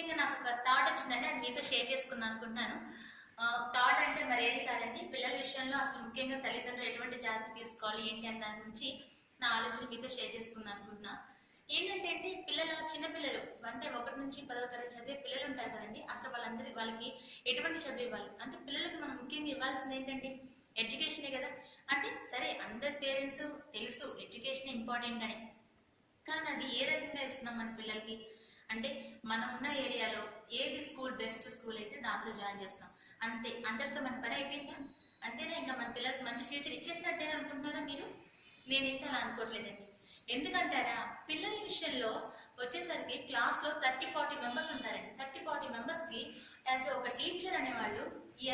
ముఖ్యంగా నాకు ఒక థాట్ వచ్చిందండి, అది మీతో షేర్ చేసుకుందాం అనుకుంటున్నాను. థాట్ అంటే మరి ఏది కాదండి, పిల్లల విషయంలో అసలు ముఖ్యంగా తల్లిదండ్రులు ఎటువంటి జాగ్రత్త తీసుకోవాలి ఏంటి అని దాని గురించి నా ఆలోచన మీతో షేర్ చేసుకుందాం అనుకుంటున్నా. ఏంటంటే అండి, చిన్నపిల్లలు అంటే 1 నుంచి 10వ తరగతి చదివే పిల్లలు ఉంటారు కదండి. అసలు వాళ్ళకి ఎటువంటి చదువు ఇవ్వాలి అంటే, పిల్లలకి మనం ముఖ్యంగా ఇవ్వాల్సింది ఏంటంటే ఎడ్యుకేషనే కదా. అంటే సరే, అందరి పేరెంట్స్ తెలుసు ఎడ్యుకేషన్ ఇంపార్టెంట్ అని, కానీ అది ఏ రకంగా ఇస్తున్నాం మన పిల్లలకి అంటే, మనం ఉన్న ఏరియాలో ఏది స్కూల్ బెస్ట్ స్కూల్ అయితే దాంట్లో జాయిన్ చేస్తాం అంతే. అందరితో మన పని అయిపోయిందా? అంతేనా? ఇంకా మన పిల్లలకి మంచి ఫ్యూచర్ ఇచ్చేసినట్టేనా అనుకుంటున్నారా మీరు? నేనైతే అలా అనుకోవట్లేదండి. ఎందుకంటారా, పిల్లల విషయంలో వచ్చేసరికి క్లాస్లో 30-40 మెంబర్స్ ఉంటారండి. 30-40 మెంబర్స్కి యాజ్ ఒక టీచర్ అనేవాళ్ళు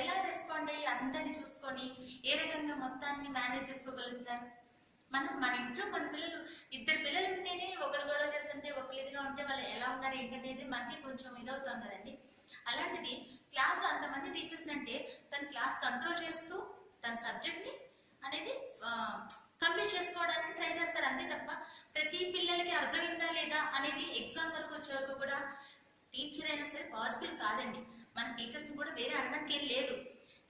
ఎలా రెస్పాండ్ అయ్యి అందరినీ చూసుకొని ఏ రకంగా మొత్తాన్ని మేనేజ్ చేసుకోగలుగుతారు? మన ఇంట్లో మన పిల్లలు 2 పిల్లలు ఉంటేనే ఒకరు గొడవ చేస్తుంటే ఒకరు ఇదిగా ఉంటే వాళ్ళు ఎలా ఉన్నారు ఏంటి అనేది మనకి కొంచెం ఇదవుతాం కదండి. అలాంటిది క్లాస్లో అంతమంది టీచర్స్ అంటే తన క్లాస్ కంట్రోల్ చేస్తూ తన సబ్జెక్ట్ని అనేది కంప్లీట్ చేసుకోవడానికి ట్రై చేస్తారు అంతే తప్ప, ప్రతి పిల్లలకి అర్థమైందా లేదా అనేది ఎగ్జామ్ వరకు వచ్చే వరకు కూడా టీచర్ అయినా సరే పాసిబుల్ కాదండి. మన టీచర్స్ని కూడా వేరే అనడానికి ఏం లేదు.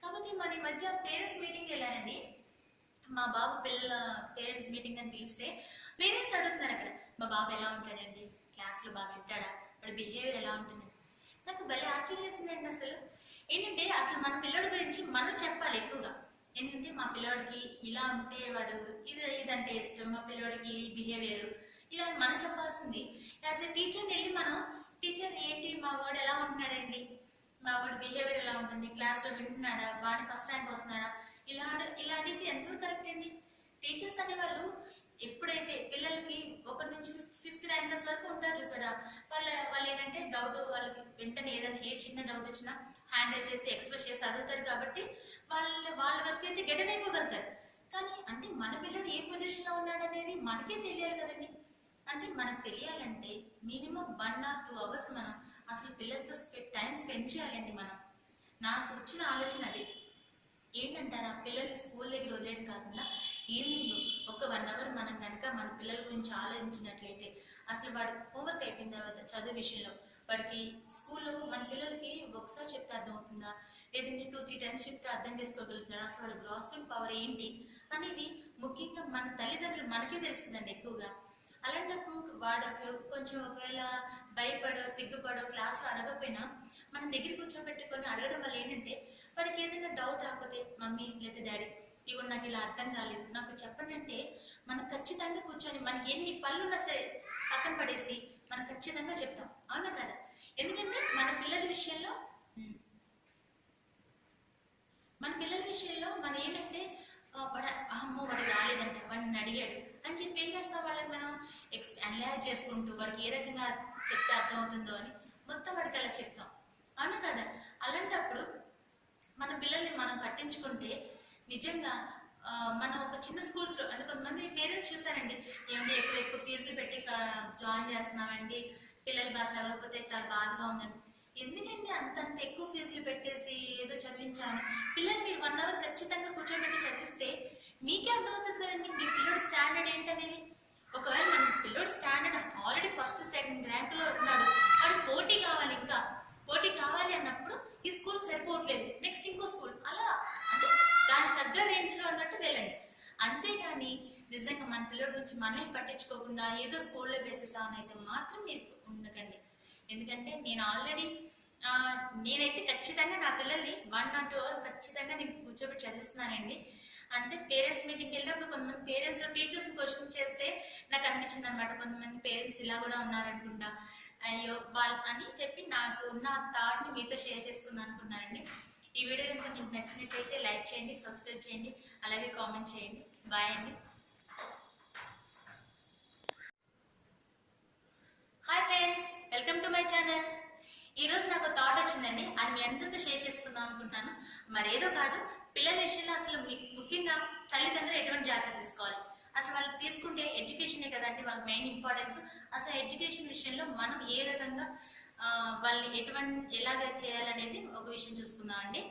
కాకపోతే మన ఈ మధ్య పేరెంట్స్ మీటింగ్కి వెళ్ళానండి. మా బాబు పిల్లల పేరెంట్స్ మీటింగ్ అని పిలిస్తే పేరెంట్స్ అడుగుతున్నారు అక్కడ, మా బాబు ఎలా ఉంటాడండి, క్లాస్లో బాగా వింటాడా, వాడి బిహేవియర్ ఎలా ఉంటుందని. నాకు భలే ఆశ్చర్యం వేసిందండి. ఏంటంటే అసలు మన పిల్లడి గురించి మనం చెప్పాలి ఎక్కువగా. ఏంటంటే మా పిల్లడికి ఇలా ఉంటే వాడు ఇదంటే ఇష్టం, మా పిల్లడికి బిహేవియర్ ఇలా మనం చెప్పాల్సింది. యాజ్ ఎ టీచర్ని వెళ్ళి మనం, టీచర్ ఏంటి మా వాడు ఎలా ఉంటున్నాడండి, మా వాడి బిహేవియర్ ఎలా ఉంటుంది, క్లాస్లో వింటున్నాడా, వాడిని ఫస్ట్ ర్యాంక్ వస్తున్నాడా, ఇలా అడిగితే ఎంతవరకు కరెక్ట్ అండి? టీచర్స్ అనేవాళ్ళు ఎప్పుడైతే పిల్లలకి 1 నుంచి 5th ర్యాంకర్స్ వరకు ఉంటారు చూసారా, వాళ్ళు ఏంటంటే డౌట్, వాళ్ళకి వెంటనే ఏదైనా ఏ చిన్న డౌట్ వచ్చినా హ్యాండిల్ చేసి ఎక్స్ప్రెస్ చేసి అడుగుతారు కాబట్టి వాళ్ళ వరకు అయితే గెటన్ అయిపోగలుగుతారు. కానీ అంటే మన పిల్లడు ఏ పొజిషన్లో ఉన్నాడు అనేది మనకే తెలియాలి కదండి. అంటే మనకు తెలియాలంటే మినిమం 1 or 2 hours మనం అసలు పిల్లలతో టైం స్పెండ్ చేయాలండి. నాకు వచ్చిన ఆలోచన అది. ఏంటంటారా, పిల్లల్ని స్కూల్ దగ్గర వదిలేయడం కాకుండా ఈవినింగ్ ఒక 1 hour మనం కనుక మన పిల్లల గురించి ఆలోచించినట్లయితే, అసలు వాడు హోంవర్క్ అయిపోయిన తర్వాత చదువు విషయంలో వాడికి స్కూల్లో మన పిల్లలకి ఒకసారి చెప్తే అర్థమవుతుందా, లేదంటే 2-3 times చెప్తే అర్థం చేసుకోగలుగుతున్నాడు, అసలు వాడు గ్రాస్పింగ్ పవర్ ఏంటి అనేది ముఖ్యంగా మన తల్లిదండ్రులు మనకే తెలుస్తుందండి ఎక్కువగా. అలాంటప్పుడు వాడు అసలు కొంచెం ఒకవేళ భయపడో సిగ్గుపడో క్లాస్లో అడగకపోయినా మనం దగ్గర కూర్చోబెట్టుకొని అడగడం వల్ల ఏంటంటే, వాడికి ఏదైనా డౌట్ రాకపోతే మమ్మీ లేదా డాడీ ఇవి నాకు ఇలా అర్థం కాలేదు నాకు చెప్పండి అంటే, మనం ఖచ్చితంగా కూర్చొని మనకి ఎన్ని పనులున్నా సరే పక్కన పడేసి మనం ఖచ్చితంగా చెప్తాం. అవునా కదా? ఎందుకంటే మన పిల్లల విషయంలో మనం ఏంటంటే అమ్మో వాడు రాలేదంట, వాడిని అడిగాడు అని చెప్పి ఏం చేస్తాం, వాళ్ళకి మనం అనలైజ్ చేసుకుంటూ వాడికి ఏ రకంగా చెప్తే అర్థమవుతుందో అని మొత్తం వాడికి అలా చెప్తాం. అవునా కదా? అలాంటప్పుడు మన పిల్లల్ని మనం పట్టించుకుంటే నిజంగా మనం ఒక చిన్న స్కూల్స్లో అంటే కొంతమంది పేరెంట్స్ చూస్తారండి, ఏమంటే ఎక్కువ ఫీజులు పెట్టి జాయిన్ చేస్తున్నామండి, పిల్లలు బాగా చదవకపోతే చాలా బాధగా ఉందండి. ఎందుకండి అంత ఎక్కువ ఫీజులు పెట్టేసి ఏదో చదివించామని? పిల్లలు మీరు 1 hour ఖచ్చితంగా కూర్చోబెట్టి చదివిస్తే మీకే అర్థమవుతుంది కదండి మీ పిల్లడు స్టాండర్డ్ ఏంటనేది. ఒకవేళ మన పిల్లడు స్టాండర్డ్ ఆల్రెడీ 1st, 2nd ర్యాంకులో ఉన్నాడు, వాడు పోటీ కావాలి, ఇంకా పోటీ కావాలి అన్నప్పుడు ఈ స్కూల్ సరిపోవట్లేదు, నెక్స్ట్ ఇంకో స్కూల్, అలా అంటే దాని తగ్గ రేంజ్లో అన్నట్టు వెళ్ళండి. అంతేగాని నిజంగా మన పిల్లడి గురించి మనమే పట్టించుకోకుండా ఏదో స్కూల్లో వేసేసామని అయితే మాత్రం మీరు ఉండకండి. ఎందుకంటే నేనైతే ఖచ్చితంగా నా పిల్లల్ని 1 or 2 hours ఖచ్చితంగా నేను కూర్చోబెట్టి చదివిస్తున్నానండి. అంటే పేరెంట్స్ మీటింగ్కి వెళ్ళినప్పుడు కొంతమంది పేరెంట్స్ టీచర్స్ని క్వశ్చన్ చేస్తే నాకు అనిపించింది అనమాట, కొంతమంది పేరెంట్స్ ఇలా కూడా ఉన్నారనుకుంటా, అయ్యో వాళ్ళు అని చెప్పి నాకు ఉన్న థాట్ని మీతో షేర్ చేసుకుందాం అనుకున్నానండి. ఈ వీడియో కనుక మీకు నచ్చినట్లయితే లైక్ చేయండి, సబ్స్క్రైబ్ చేయండి, అలాగే కామెంట్ చేయండి. బాయ్ అండి. Hi friends, welcome to my channel. ఈరోజు నాకు థాట్ వచ్చిందండి, అది మీ అందరితో షేర్ చేసుకుందాం అనుకుంటున్నాను. మరేదో కాదు, పిల్లల విషయంలో అసలు ముఖ్యంగా తల్లిదండ్రులు ఎటువంటి జాగ్రత్త తీసుకోవాలి, అసలు వాళ్ళు తీసుకుంటే ఎడ్యుకేషనే కదండి వాళ్ళకి మెయిన్ ఇంపార్టెన్స్. అసలు ఎడ్యుకేషన్ విషయంలో మనం ఏ రకంగా వాళ్ళని ఎలాగ చేయాలనేది ఒక విషయం చూసుకుందాం అండి.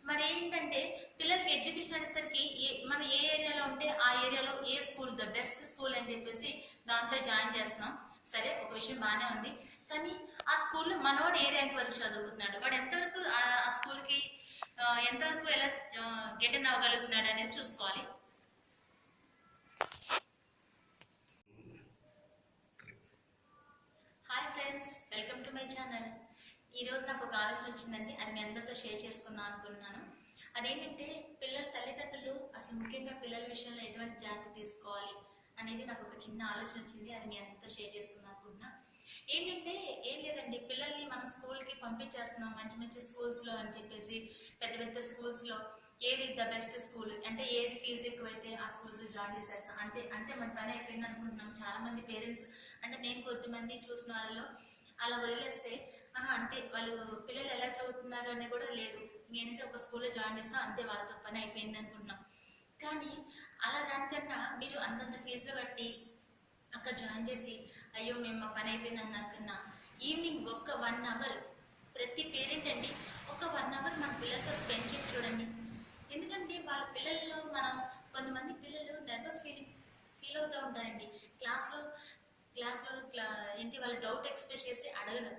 మరి ఏంటంటే పిల్లలకి ఎడ్యుకేషన్ అనేసరికి మనం ఏ ఏరియాలో ఉంటే ఆ ఏరియాలో ఏ స్కూల్ ద బెస్ట్ స్కూల్ అని చెప్పేసి దాంట్లో జాయిన్ చేస్తున్నాం. సరే, ఒక విషయం బాగానే ఉంది. కానీ ఆ స్కూల్లో మనవాడు ఏ ర్యాంక్ వరకు చదువుతున్నాడు, వాడు ఎంతవరకు ఆ స్కూల్కి ఎంతవరకు ఎలా గెటన్ అవ్వగలుగుతున్నాడు అనేది చూసుకోవాలి. Hi friends, welcome to my channel. ఈరోజు నాకు ఒక ఆలోచన వచ్చిందండి, అది మీ అందరితో షేర్ చేసుకుందాం అనుకున్నాను. అదేంటంటే పిల్లల తల్లిదండ్రులు అసలు ముఖ్యంగా పిల్లల విషయంలో ఎటువంటి జాగ్రత్త తీసుకోవాలి అనేది నాకు ఒక చిన్న ఆలోచన వచ్చింది. అది మీ అందరితో షేర్ చేసుకుందాం అనుకుంటున్నా. ఏంటంటే ఏం లేదండి, పిల్లల్ని మనం స్కూల్కి పంపించేస్తున్నాం మంచి మంచి స్కూల్స్లో అని చెప్పేసి, పెద్ద పెద్ద స్కూల్స్లో ఏది ద బెస్ట్ స్కూల్ అంటే ఏది ఫీజు ఎక్కువైతే ఆ స్కూల్స్లో జాయిన్ చేసేస్తాం, అంతే అంతే మన పని అయిపోయింది అనుకుంటున్నాం. చాలా మంది పేరెంట్స్, అంటే నేను కొద్దిమంది చూసిన వాళ్ళలో అలా వదిలేస్తే అంతే వాళ్ళు పిల్లలు ఎలా చదువుతున్నారు అని కూడా లేదు, ఏంటంటే ఒక స్కూల్లో జాయిన్ చేస్తాం అంతే, వాళ్ళతో పని అయిపోయింది అనుకుంటున్నాం. కానీ అలా దానికన్నా మీరు అంతంత ఫీజులు కట్టి అక్కడ జాయిన్ చేసి అయ్యో మేము మా పని అయిపోయింది అన్నకన్నా ఈవినింగ్ ఒక 1 అవర్ ప్రతి పేరెంట్ అండి ఒక 1 అవర్ మన పిల్లలతో స్పెండ్ చేసి చూడండి. ఎందుకంటే వాళ్ళ పిల్లల్లో మనం కొంతమంది పిల్లలు నర్వస్ ఫీల్ అవుతూ ఉంటారండి. క్లాస్లో ఏంటి వాళ్ళ డౌట్ ఎక్స్ప్రెస్ చేసి అడగరు.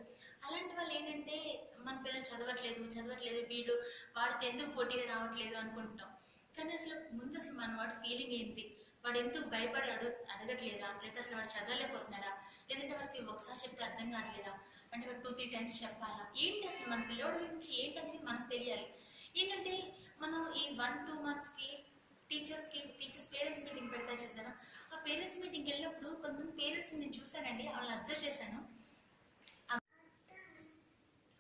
అలాంటి వాళ్ళు ఏంటంటే మన పిల్లలు చదవట్లేదు వాడితో ఎందుకు పోటీగా రావట్లేదు అనుకుంటాం. కానీ అసలు ముందు అసలు మన వాడి ఫీలింగ్ ఏంటి, వాడు ఎందుకు భయపడి అడగట్లేదా, లేదా అసలు వాడు చదవలేకపోతున్నాడా, లేదంటే వాడికి ఒకసారి చెప్తే అర్థం కావట్లేదా, అంటే వాడు 2-3 టైమ్స్ చెప్పాలా, ఏంటి అసలు మన పిల్లోడి గురించి ఏంటనేది మనకు తెలియాలి. ఏంటంటే మనం ఈ 1-2 మంత్స్కి టీచర్స్ పేరెంట్స్ మీటింగ్ పెడతా చూసాను. ఆ పేరెంట్స్ మీటింగ్కి వెళ్ళినప్పుడు కొంతమంది పేరెంట్స్ నేను చూసానండి, వాళ్ళని అబ్జర్వ్ చేశాను.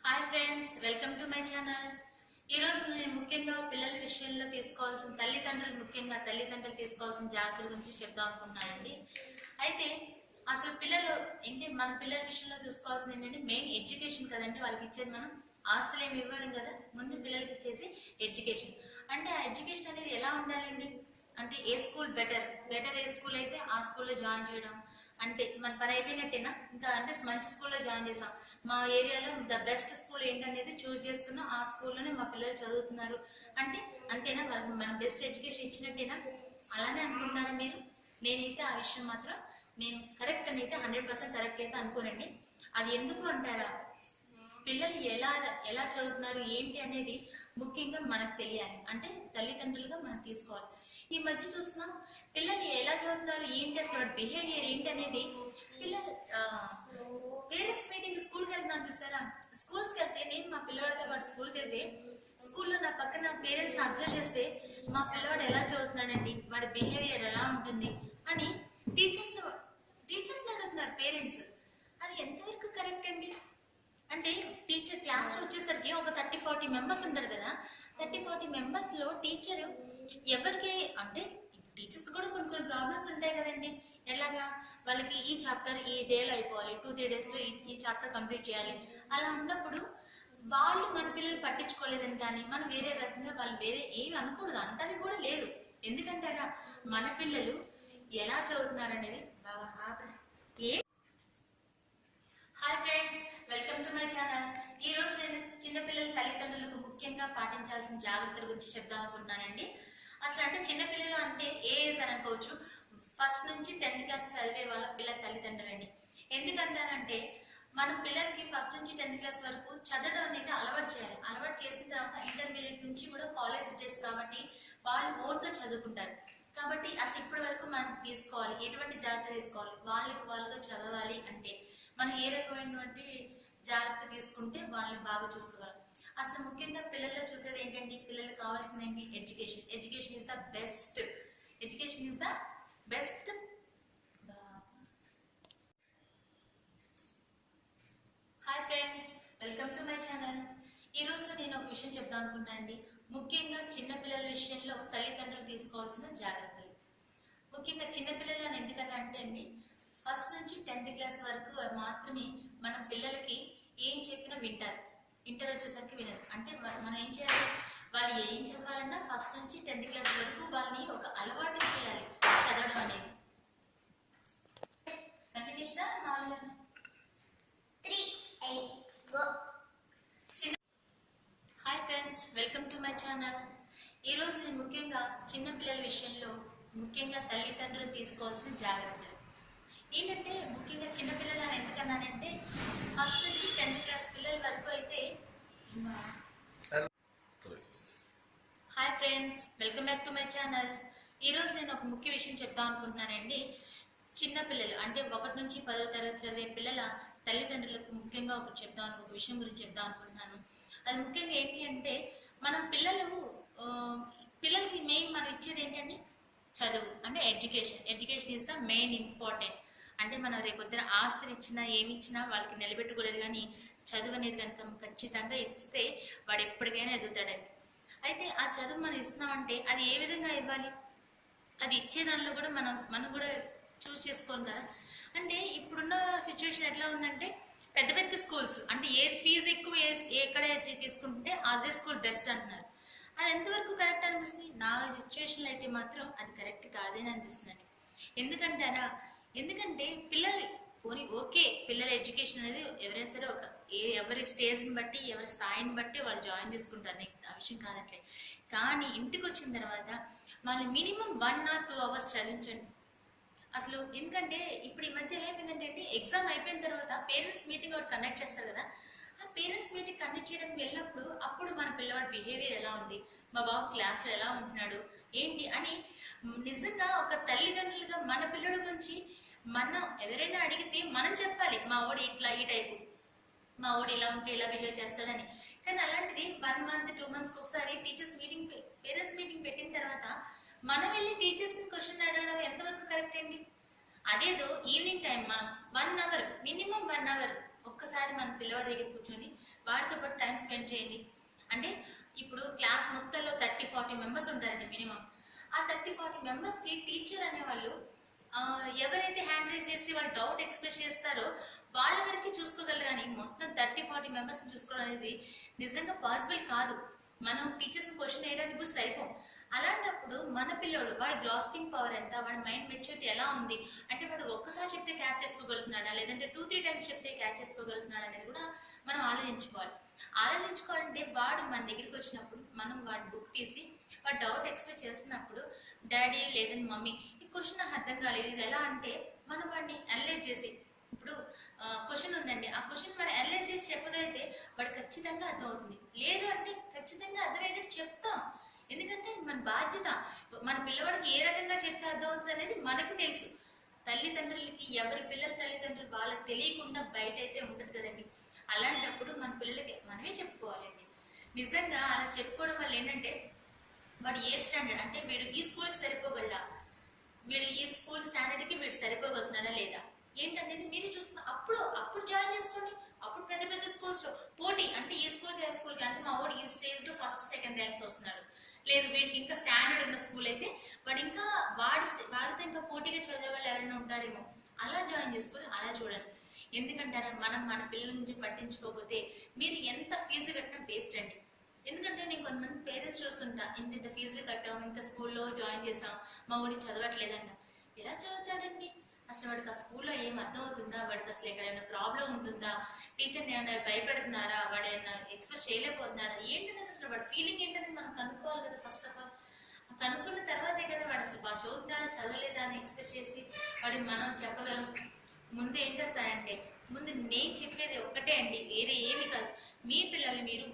Hi friends, welcome to my channel. ఈరోజు నేను ముఖ్యంగా పిల్లల విషయంలో ముఖ్యంగా తల్లిదండ్రులు తీసుకోవాల్సిన జాగ్రత్తల గురించి చెప్దాం అనుకున్నానండి. అయితే అసలు పిల్లలు ఏంటి, మన పిల్లల విషయంలో చూసుకోవాల్సింది ఏంటంటే మెయిన్ ఎడ్యుకేషన్ కదండి. వాళ్ళకి ఇచ్చేది మనం ఆస్తులు ఏమి ఇవ్వలేం కదా, ముందు పిల్లలకి ఇచ్చేసి ఎడ్యుకేషన్. అంటే ఆ ఎడ్యుకేషన్ అనేది ఎలా ఉండాలండి అంటే ఏ స్కూల్ బెటర్ ఏ స్కూల్ అయితే ఆ స్కూల్లో జాయిన్ చేయడం, అంతే మన పని అయిపోయినట్టేనా. ఇంకా అంటే మంచి స్కూల్లో జాయిన్ చేసాం, మా ఏరియాలో ద బెస్ట్ స్కూల్ ఏంటనేది చూస్ చేసుకున్నాం, ఆ స్కూల్లోనే మా పిల్లలు చదువుతున్నారు అంటే అంతేనా, వాళ్ళకి మనం బెస్ట్ ఎడ్యుకేషన్ ఇచ్చినట్టేనా, అలానే అనుకుంటున్నారా మీరు? నేనైతే ఆ విషయం మాత్రం నేను కరెక్ట్ అని అయితే 100% కరెక్ట్ అయితే అనుకోనండి. అది ఎందుకు అంటారా, పిల్లలు ఎలా చదువుతున్నారు ఏంటి అనేది ముఖ్యంగా మనకు తెలియాలి, అంటే తల్లిదండ్రులుగా మనం తీసుకోవాలి. ఈ మధ్య చూస్తున్నాం పిల్లలు ఎలా చదువుతున్నారు ఏంటి, అసలు బిహేవియర్ ఏంటి అనేది పిల్లలు పేరెంట్స్ మీటింగ్ స్కూల్కి వెళ్తున్నాను చూసారా, స్కూల్స్కి వెళ్తే నేను మా పిల్లవాడితో పాటు స్కూల్కి వెళ్తే స్కూల్లో నా పక్కన పేరెంట్స్ అబ్జర్వ్ చేస్తే మా పిల్లవాడు ఎలా చదువుతున్నాడండి, వాడి బిహేవియర్ ఎలా ఉంటుంది అని టీచర్స్ అడుగుతున్నారు పేరెంట్స్. అది ఎంతవరకు కరెక్ట్ అండి? అంటే టీచర్ క్లాస్ వచ్చేసరికి ఒక 30-40 మెంబర్స్ ఉంటారు కదా, 30-40 మెంబర్స్లో టీచరు ఎవరికి అంటే టీచర్స్ కూడా కొన్ని ప్రాబ్లమ్స్ ఉంటాయి కదండి. ఎలాగా వాళ్ళకి ఈ చాప్టర్ ఈ డేలో అయిపోవాలి, 2-3 డేస్లో ఈ చాప్టర్ కంప్లీట్ చేయాలి. అలా ఉన్నప్పుడు వాళ్ళు మన పిల్లలు పట్టించుకోలేదని కానీ మనం వేరే రకంగా వాళ్ళు వేరే ఏమి అనకూడదు, అంటానికి కూడా లేదు. ఎందుకంటారా, మన పిల్లలు ఎలా చదువుతున్నారు అనేది బాగా hi friends, welcome to my channel. ఈ రోజు నేను చిన్నపిల్లల తల్లిదండ్రులకు ముఖ్యంగా పాటించాల్సిన జాగ్రత్తల గురించి చెప్దాం అనుకుంటున్నానండి. అసలు అంటే చిన్నపిల్లలు అంటే ఏ ఏజ్ అని అనుకోవచ్చు, 1st నుంచి 10th క్లాస్ చదివే వాళ్ళ పిల్లల తల్లిదండ్రులండి. ఎందుకంటారంటే మన పిల్లలకి 1st నుంచి 10th క్లాస్ వరకు చదవడం అనేది అలవాటు చేయాలి. అలవాటు చేసిన తర్వాత ఇంటర్మీడియట్ నుంచి కూడా కాలేజ్ డేస్ కాబట్టి వాళ్ళు ఓన్గా చదువుకుంటారు. కాబట్టి అసలు ఇప్పటి వరకు మనం తీసుకోవాలి, ఎటువంటి జాగ్రత్త తీసుకోవాలి, వాళ్ళుగా చదవాలి అంటే మనం ఏ రకమైనటువంటి జాగ్రత్త తీసుకుంటే వాళ్ళని బాగా చూసుకోగలం. అసలు ముఖ్యంగా పిల్లల్లో చూసేది ఏంటంటే పిల్లలకు కావాల్సింది ఏంటి, education is the best. Hi friends, welcome to my channel. ఈరోజు నేను ఒక విషయం చెప్దాం అనుకుంటానండి. ముఖ్యంగా చిన్నపిల్లల విషయంలో తల్లిదండ్రులు తీసుకోవాల్సిన జాగ్రత్తలు. ముఖ్యంగా చిన్నపిల్లలు అని ఎందుకన్నా అంటే అండి 1st నుంచి 10th క్లాస్ వరకు మాత్రమే మన పిల్లలకి ఏం చెప్పినా వింటారు, ఇంటర్ వచ్చేసరికి వినరు. అంటే మనం ఏం చేయాలి, వాళ్ళు ఏం చదవాలన్నా 1st నుంచి 10th క్లాస్ వరకు వాళ్ళని ఒక అలవాటు చేయాలి చదవడం అనేది. Continuation hi friends, welcome to my channel. ఈరోజు నేను ముఖ్యంగా చిన్నపిల్లల విషయంలో ముఖ్యంగా తల్లిదండ్రులు తీసుకోవాల్సిన జాగ్రత్తలు ఏంటంటే, ముఖ్యంగా చిన్నపిల్లలు ఎందుకన్నానంటే ఫస్ట్ నుంచి 10th క్లాస్ పిల్లల వరకు అయితే. Hi friends, welcome back to my channel. ఈరోజు నేను ఒక ముఖ్య విషయం చెప్తాం అనుకుంటున్నానండి. చిన్న పిల్లలు అంటే 1 నుంచి 10వ తరగతి చదివే పిల్లల తల్లిదండ్రులకు ముఖ్యంగా ఒక విషయం గురించి చెప్తాం అనుకుంటున్నాను. అది ముఖ్యంగా ఏంటి అంటే మనం పిల్లలకి మెయిన్ మనం ఇచ్చేది ఏంటంటే చదువు, అంటే education is the main important. అంటే మనం రేపొద్దున ఆస్తులు ఇచ్చినా ఏమి ఇచ్చినా వాళ్ళకి నిలబెట్టుకోలేదు, కానీ చదువు అనేది కనుక ఖచ్చితంగా ఇస్తే వాడు ఎప్పటికైనా ఎదుగుతాడండి. అయితే ఆ చదువు మనం ఇస్తున్నామంటే అది ఏ విధంగా ఇవ్వాలి, అది ఇచ్చే దానిలో కూడా మనం కూడా చూస్ చేసుకోం కదా. అంటే ఇప్పుడున్న సిచ్యువేషన్ ఎట్లా ఉందంటే పెద్ద పెద్ద స్కూల్స్ అంటే ఏ ఫీజు ఎక్కువ ఎక్కడ తీసుకుంటే అదే స్కూల్ బెస్ట్ అంటున్నారు. అది ఎంతవరకు కరెక్ట్ అనిపిస్తుంది? నా సిచ్యువేషన్లో అయితే మాత్రం అది కరెక్ట్ కాదని అనిపిస్తుందండి. ఎందుకంటే పిల్లలు ఓకే, పిల్లల ఎడ్యుకేషన్ అనేది ఎవరైనా సరే ఎవరి స్టేజ్ని బట్టి ఎవరి స్థాయిని బట్టి వాళ్ళు జాయిన్ చేసుకుంటారు, ఆ విషయం కాదట్లే. కానీ ఇంటికి వచ్చిన తర్వాత వాళ్ళు మినిమం 1 or 2 hours చదివించండి అసలు. ఎందుకంటే ఇప్పుడు ఈ మధ్య ఏమైందంటే ఎగ్జామ్ అయిపోయిన తర్వాత పేరెంట్స్ మీటింగ్ ఒకటి కండక్ట్ చేస్తారు కదా. ఆ పేరెంట్స్ మీటింగ్ కండక్ట్ చేయడానికి వెళ్ళినప్పుడు అప్పుడు మన పిల్లవాడి బిహేవియర్ ఎలా ఉంది, మా బాబు క్లాస్లో ఎలా ఉంటున్నాడు ఏంటి అని నిజంగా ఒక తల్లిదండ్రులుగా మన పిల్లడి గురించి మనం ఎవరైనా అడిగితే మనం చెప్పాలి, మా ఓడి ఇట్లా ఈ టైపు, మా ఓడి ఇలా ఉంటే ఇలా బిహేవ్ చేస్తాడని. కానీ అలాంటిది 1 month 2 months ఒకసారి పేరెంట్స్ మీటింగ్ పెట్టిన తర్వాత మనం వెళ్ళి టీచర్స్ని క్వశ్చన్ అడగడం ఎంతవరకు కరెక్ట్ అండి? అదేదో ఈవినింగ్ టైం మనం 1 hour మినిమం 1 hour ఒక్కసారి మన పిల్లవాడి దగ్గర కూర్చొని వాడితో పాటు టైం స్పెండ్ చేయండి. అంటే ఇప్పుడు క్లాస్ మొత్తంలో 30-40 మెంబర్స్ ఉంటారండి మినిమం. ఆ 30-40 మెంబర్స్కి టీచర్ అనేవాళ్ళు ఎవరైతే హ్యాండ్ రైజ్ చేసి వాళ్ళు డౌట్ ఎక్స్ప్రెస్ చేస్తారో వాళ్ళ వరకు చూసుకోగలరు, కానీ మొత్తం 30-40 మెంబర్స్ని చూసుకోవడం అనేది నిజంగా పాసిబుల్ కాదు. మనం టీచర్స్ని క్వశ్చన్ వేయడానికి కూడా సరిపోం. అలాంటప్పుడు మన పిల్లోడు వాడి గ్రాస్పింగ్ పవర్ ఎంత, వాడి మైండ్ మెచ్యూరిటీ ఎలా ఉంది, అంటే వాడు ఒక్కసారి చెప్తే క్యాచ్ చేసుకోగలుగుతున్నాడా, లేదంటే 2-3 times చెప్తే క్యాచ్ చేసుకోగలుగుతున్నాడా అనేది కూడా మనం ఆలోచించుకోవాలంటే వాడు మన దగ్గరికి వచ్చినప్పుడు మనం వాడి బుక్ తీసి వాడు డౌట్ ఎక్స్ప్రెస్ చేస్తున్నప్పుడు డాడీ లేదని మమ్మీ ఈ క్వశ్చన్ నాకు అర్థం కాలేదు, ఇది ఎలా అంటే మనం వాడిని అనలైజ్ చేసి, ఇప్పుడు క్వశ్చన్ ఉందండి, ఆ క్వశ్చన్ మనం అనలైజ్ చేసి చెప్పగలిగితే వాడు ఖచ్చితంగా అర్థమవుతుంది. లేదు అంటే ఖచ్చితంగా అర్థమయ్యేటట్టు చెప్తాం. ఎందుకంటే మన బాధ్యత. మన పిల్లవాడికి ఏ రకంగా చెప్తే అర్థమవుతుంది అనేది మనకి తెలుసు. తల్లిదండ్రులకి ఎవరి పిల్లల తల్లిదండ్రులు వాళ్ళకి తెలియకుండా బయట అయితే ఉండదు కదండి. అలాంటప్పుడు మన పిల్లలకి మనమే చెప్పుకోవాలండి. నిజంగా అలా చెప్పుకోవడం వల్ల ఏంటంటే వాడు ఏ స్టాండర్డ్ అంటే వీడు ఈ స్కూల్కి సరిపోగలడా, వీడు ఈ స్కూల్ స్టాండర్డ్కి వీడు సరిపోగలుగుతున్నాడా లేదా ఏంటనేది మీరే చూసుకున్నా అప్పుడు జాయిన్ చేసుకోండి. అప్పుడు పెద్ద పెద్ద స్కూల్స్లో పోటీ, అంటే ఈ స్కూల్కి ఆ స్కూల్కి అంటే మా వాడు ఈ స్టేజ్లో 1st 2nd ర్యాంక్స్ వస్తున్నాడు, లేదు వీడికి ఇంకా స్టాండర్డ్ ఉన్న స్కూల్ అయితే వాడు ఇంకా వాడితో ఇంకా పోటీగా చదివే వాళ్ళు ఎవరైనా ఉంటారేమో, అలా జాయిన్ చేసుకొని అలా చూడండి. ఎందుకంటారా, మనం మన పిల్లల నుంచి పట్టించుకోకపోతే మీరు ఎంత ఫీజు కట్టినా వేస్ట్ అండి. ఎందుకంటే నేను కొంతమంది పేరెంట్స్ చూస్తుంటా, ఇంత ఫీజులు కట్టాం, ఇంత స్కూల్లో జాయిన్ చేసాం, మా ఊడి చదవట్లేదంట. ఎలా చదువుతాడండి? అసలు వాడికి ఆ స్కూల్లో ఏం అర్థం అవుతుందా, వాడికి అసలు ఎక్కడైనా ప్రాబ్లం ఉంటుందా, టీచర్ని ఏమైనా భయపెడుతున్నారా, వాడు ఏమైనా ఎక్స్ప్రెస్ చేయలేకపోతున్నాడా ఏంటనేది అసలు వాడి ఫీలింగ్ ఏంటనేది మనం కనుక్కోవాలి కదా. ఫస్ట్ ఆఫ్ ఆల్ కనుక్కున్న తర్వాతే కదా వాడు అసలు బాగా చదువుతున్నాడా చదవలేదా అని ఎక్స్ప్రెస్ చేసి వాడికి మనం చెప్పగలం. ముందు ఏం చేస్తారంటే ముందు నేను చెప్పేది ఒక్కటే అండి, వేరే ఏమి కాదు. మీ పిల్లల్ని మీరు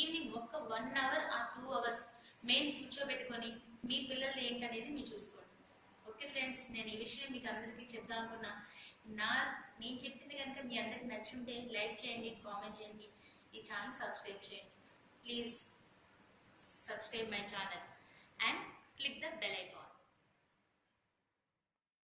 evening 1 hour or 2 hours main కూర్చోబెట్టుకొని మీ పిల్లలు ఏంటనేది మీరు చూసుకోండి. ఓకే ఫ్రెండ్స్, నేను ఈ విషయం మీకు అందరికీ చెప్దాం అనుకున్నా. నేను చెప్పింది కనుక మీ అందరికి నచ్చుంటే లైక్ చేయండి, కామెంట్ చేయండి, ఈ ఛానల్ సబ్స్క్రైబ్ చేయండి. Please subscribe my channel and click the bell icon.